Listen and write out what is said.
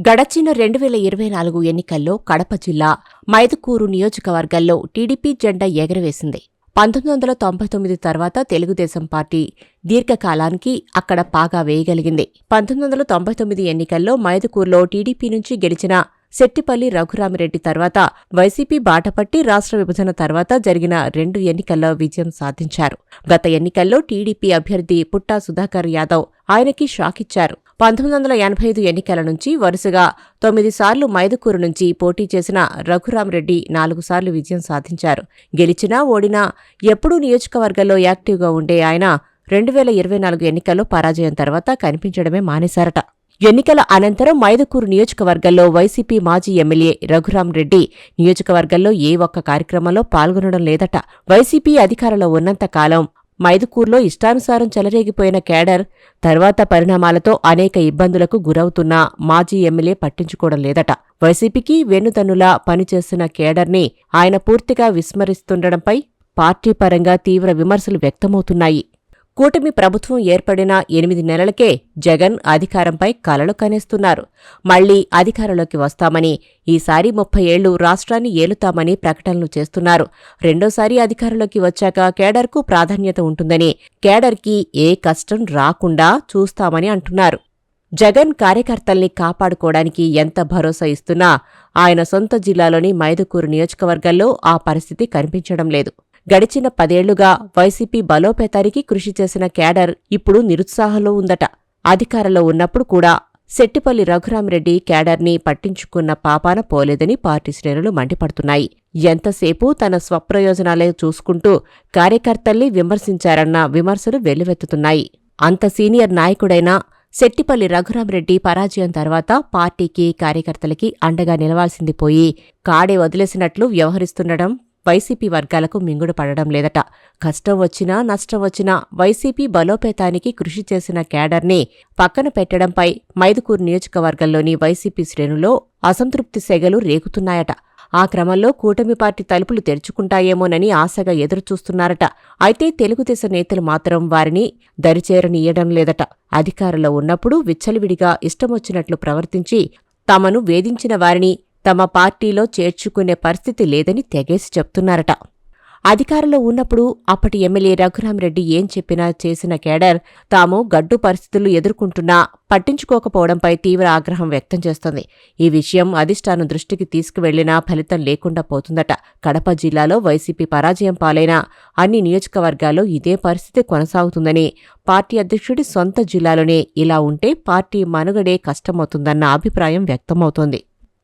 గడచిన 2024 ఎన్నికల్లో కడప జిల్లా మైదుకూరు నియోజకవర్గంలో టీడీపీ జెండా ఎగరవేసింది. 1999 తర్వాత తెలుగుదేశం పార్టీ దీర్ఘకాలానికి అక్కడ పాగా వేయగలిగింది. 1999 ఎన్నికల్లో మైదుకూరులో టీడీపీ నుంచి గెలిచిన శెట్టిపల్లి రఘురామిరెడ్డి తర్వాత వైసీపీ బాటపట్టి రాష్ట్ర విభజన తర్వాత జరిగిన 2 ఎన్నికల్లో విజయం సాధించారు. గత ఎన్నికల్లో టీడీపీ అభ్యర్థి పుట్టా సుధాకర్ యాదవ్ ఆయనకి షాకిచ్చారు. 1985 ఎన్నికల నుంచి వరుసగా 9 సార్లు మైదుకూరు నుంచి పోటీ చేసిన రఘురామిరెడ్డి 4 సార్లు విజయం సాధించారు. గెలిచినా ఓడినా ఎప్పుడూ నియోజకవర్గంలో యాక్టివ్గా ఉండే ఆయన 2024 ఎన్నికల్లో పరాజయం తర్వాత కనిపించడమే మానేశారట. ఎన్నికల అనంతరం మైదుకూరు నియోజకవర్గంలో వైసీపీ మాజీ ఎమ్మెల్యే రఘురామిరెడ్డి నియోజకవర్గంలో ఏ ఒక్క కార్యక్రమంలో పాల్గొనడం లేదట. వైసీపీ అధికారంలో ఉన్నంతకాలం మైదుకూరులో ఇష్టానుసారం చెలరేగిపోయిన కేడర్ తర్వాత పరిణామాలతో అనేక ఇబ్బందులకు గురవుతున్న మాజీ ఎమ్మెల్యే పట్టించుకోవడం లేదట. వైసీపీకి వెన్నుదన్నులా పనిచేస్తున్న కేడర్ని ఆయన పూర్తిగా విస్మరిస్తుండడంపై పార్టీ పరంగా తీవ్ర విమర్శలు వ్యక్తమవుతున్నాయి. కూటమి ప్రభుత్వం ఏర్పడిన 8 నెలలకే జగన్ అధికారంపై కలలు కనేస్తున్నారు. మళ్లీ అధికారంలోకి వస్తామని, ఈసారి 30 ఏళ్లు రాష్ట్రాన్ని ఏలుతామని ప్రకటనలు చేస్తున్నారు. రెండోసారి అధికారంలోకి వచ్చాక కేడర్కు ప్రాధాన్యత ఉంటుందని, కేడర్కి ఏ కష్టం రాకుండా చూస్తామని అంటున్నారు. జగన్ కార్యకర్తల్ని కాపాడుకోవడానికి ఎంత భరోసా ఇస్తున్నా ఆయన సొంత జిల్లాలోని మైదుకూరు నియోజకవర్గంలో ఆ పరిస్థితి కనిపించడం లేదు. గడిచిన 10 ఏళ్లుగా వైసీపీ బలోపేతానికి కృషి చేసిన కేడర్ ఇప్పుడు నిరుత్సాహంలో ఉందట. అధికారంలో ఉన్నప్పుడు కూడా శెట్టిపల్లి రఘురామిరెడ్డి కేడర్ని పట్టించుకున్న పాపాన పోలేదని పార్టీ శ్రేణులు మండిపడుతున్నాయి. ఎంతసేపూ తన స్వప్రయోజనాలే చూసుకుంటూ కార్యకర్తల్ని విమర్శించారన్న విమర్శలు వెల్లువెత్తుతున్నాయి. అంత సీనియర్ నాయకుడైన శెట్టిపల్లి రఘురామిరెడ్డి పరాజయం తర్వాత పార్టీకి, కార్యకర్తలకి అండగా నిలవాల్సింది పోయి కాడే వదిలేసినట్లు వ్యవహరిస్తుండడం వైసీపీ వర్గాలకు మింగుడు పడడం లేదట. కష్టం వచ్చినా నష్టం వచ్చినా వైసీపీ బలోపేతానికి కృషి చేసిన కేడర్ని పక్కన పెట్టడంపై మైదుకూరు నియోజకవర్గంలోని వైసీపీ శ్రేణుల్లో అసంతృప్తి సెగలు రేగుతున్నాయట. ఆ క్రమంలో కూటమి పార్టీ తలుపులు తెరుచుకుంటాయేమోనని ఆశగా ఎదురుచూస్తున్నారట. అయితే తెలుగుదేశం నేతలు మాత్రం వారిని దరిచేరనీయడం లేదట. అధికారంలో ఉన్నప్పుడు విచ్చలవిడిగా ఇష్టమొచ్చినట్లు ప్రవర్తించి తమను వేధించిన వారిని తమ పార్టీలో చేర్చుకునే పరిస్థితి లేదని తెగేసి చెప్తున్నారట. అధికారంలో ఉన్నప్పుడు అప్పటి ఎమ్మెల్యే రఘురామిరెడ్డి ఏం చెప్పినా చేసిన కేడర్ తాము గడ్డు పరిస్థితులు ఎదుర్కొంటున్నా పట్టించుకోకపోవడంపై తీవ్ర ఆగ్రహం వ్యక్తం చేస్తోంది. ఈ విషయం అధిష్టానం దృష్టికి తీసుకువెళ్లినా ఫలితం లేకుండా పోతుందట. కడప జిల్లాలో వైసీపీ పరాజయం పాలైన అన్ని నియోజకవర్గాల్లో ఇదే పరిస్థితి కొనసాగుతుందని, పార్టీ అధ్యక్షుడి సొంత జిల్లాలోనే ఇలా ఉంటే పార్టీ మనుగడే కష్టమవుతుందన్న అభిప్రాయం వ్యక్తమవుతోంది.